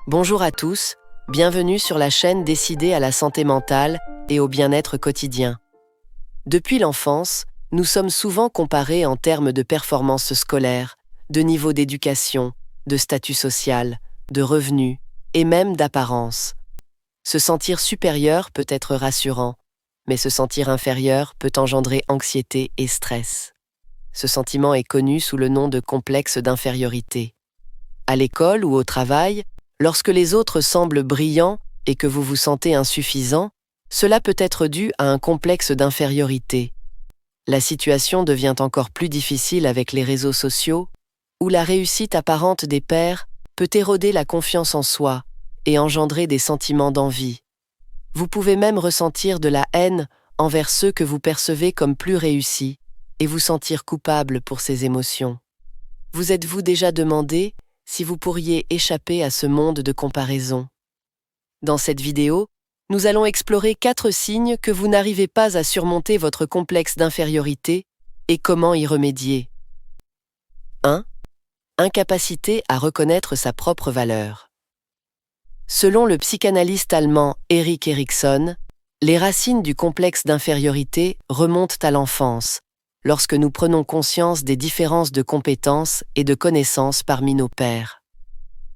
Bonjour à tous, bienvenue sur la chaîne dédiée à la santé mentale et au bien-être quotidien. Depuis l'enfance, nous sommes souvent comparés en termes de performance scolaire, de niveau d'éducation, de statut social, de revenus et même d'apparence. Se sentir supérieur peut être rassurant, mais se sentir inférieur peut engendrer anxiété et stress. Ce sentiment est connu sous le nom de complexe d'infériorité. À l'école ou au travail, lorsque les autres semblent brillants et que vous vous sentez insuffisant, cela peut être dû à un complexe d'infériorité. La situation devient encore plus difficile avec les réseaux sociaux, où la réussite apparente des pairs peut éroder la confiance en soi et engendrer des sentiments d'envie. Vous pouvez même ressentir de la haine envers ceux que vous percevez comme plus réussis et vous sentir coupable pour ces émotions. Vous êtes-vous déjà demandé si vous pourriez échapper à ce monde de comparaison? Dans cette vidéo, nous allons explorer 4 signes que vous n'arrivez pas à surmonter votre complexe d'infériorité et comment y remédier. 1. Incapacité à reconnaître sa propre valeur. Selon le psychanalyste allemand Erik Erikson, les racines du complexe d'infériorité remontent à l'enfance, lorsque nous prenons conscience des différences de compétences et de connaissances parmi nos pairs.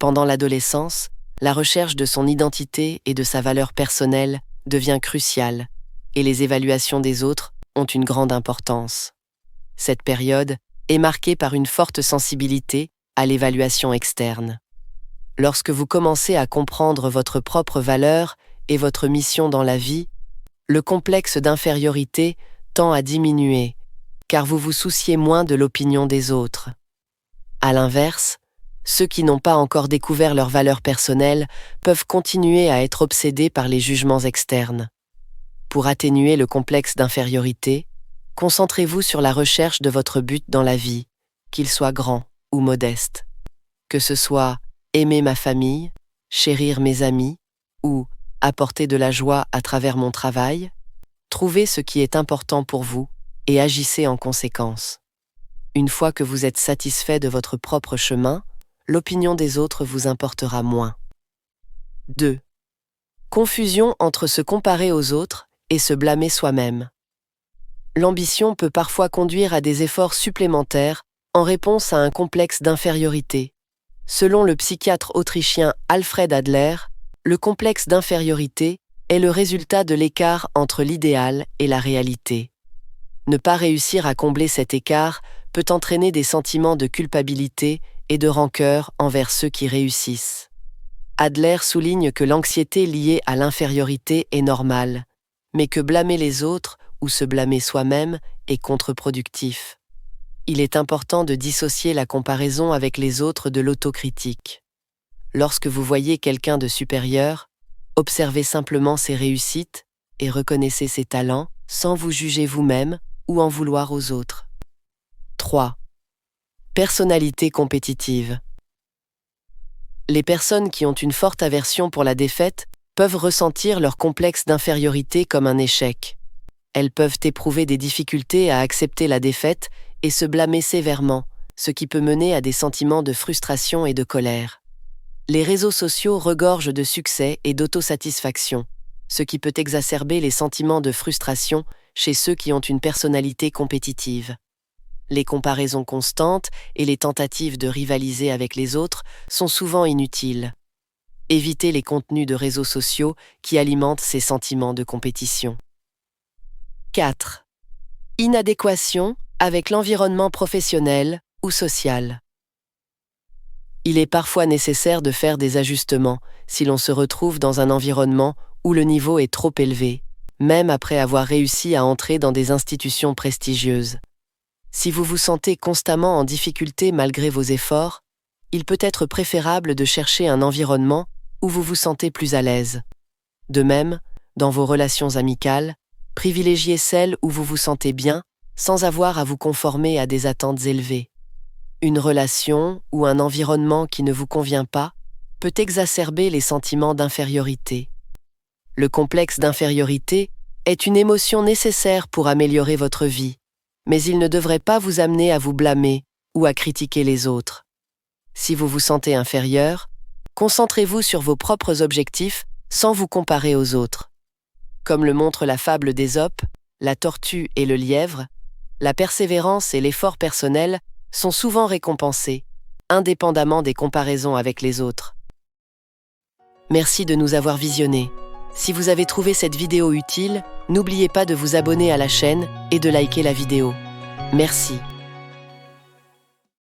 Pendant l'adolescence, la recherche de son identité et de sa valeur personnelle devient cruciale, et les évaluations des autres ont une grande importance. Cette période est marquée par une forte sensibilité à l'évaluation externe. Lorsque vous commencez à comprendre votre propre valeur et votre mission dans la vie, le complexe d'infériorité tend à diminuer, car vous vous souciez moins de l'opinion des autres. À l'inverse, ceux qui n'ont pas encore découvert leur valeur personnelle peuvent continuer à être obsédés par les jugements externes. Pour atténuer le complexe d'infériorité, concentrez-vous sur la recherche de votre but dans la vie, qu'il soit grand ou modeste. Que ce soit aimer ma famille, chérir mes amis ou apporter de la joie à travers mon travail, trouvez ce qui est important pour vous et agissez en conséquence. Une fois que vous êtes satisfait de votre propre chemin, l'opinion des autres vous importera moins. 2. Confusion entre se comparer aux autres et se blâmer soi-même. L'ambition peut parfois conduire à des efforts supplémentaires en réponse à un complexe d'infériorité. Selon le psychiatre autrichien Alfred Adler, le complexe d'infériorité est le résultat de l'écart entre l'idéal et la réalité. Ne pas réussir à combler cet écart peut entraîner des sentiments de culpabilité et de rancœur envers ceux qui réussissent. Adler souligne que l'anxiété liée à l'infériorité est normale, mais que blâmer les autres ou se blâmer soi-même est contre-productif. Il est important de dissocier la comparaison avec les autres de l'autocritique. Lorsque vous voyez quelqu'un de supérieur, observez simplement ses réussites et reconnaissez ses talents sans vous juger vous-même ou en vouloir aux autres. 3. Personnalité compétitive. Les personnes qui ont une forte aversion pour la défaite peuvent ressentir leur complexe d'infériorité comme un échec. Elles peuvent éprouver des difficultés à accepter la défaite et se blâmer sévèrement, ce qui peut mener à des sentiments de frustration et de colère. Les réseaux sociaux regorgent de succès et d'autosatisfaction, ce qui peut exacerber les sentiments de frustration chez ceux qui ont une personnalité compétitive. Les comparaisons constantes et les tentatives de rivaliser avec les autres sont souvent inutiles. Évitez les contenus de réseaux sociaux qui alimentent ces sentiments de compétition. 4. Inadéquation avec l'environnement professionnel ou social. Il est parfois nécessaire de faire des ajustements si l'on se retrouve dans un environnement où le niveau est trop élevé, même après avoir réussi à entrer dans des institutions prestigieuses. Si vous vous sentez constamment en difficulté malgré vos efforts, il peut être préférable de chercher un environnement où vous vous sentez plus à l'aise. De même, dans vos relations amicales, privilégiez celles où vous vous sentez bien sans avoir à vous conformer à des attentes élevées. Une relation ou un environnement qui ne vous convient pas peut exacerber les sentiments d'infériorité. Le complexe d'infériorité est une émotion nécessaire pour améliorer votre vie, mais il ne devrait pas vous amener à vous blâmer ou à critiquer les autres. Si vous vous sentez inférieur, Concentrez-vous sur vos propres objectifs sans vous comparer aux autres. Comme le montre la fable d'Ésope, la tortue et le lièvre, la persévérance et l'effort personnel sont souvent récompensés, indépendamment des comparaisons avec les autres. Merci de nous avoir visionnés. Si vous avez trouvé cette vidéo utile, n'oubliez pas de vous abonner à la chaîne et de liker la vidéo. Merci.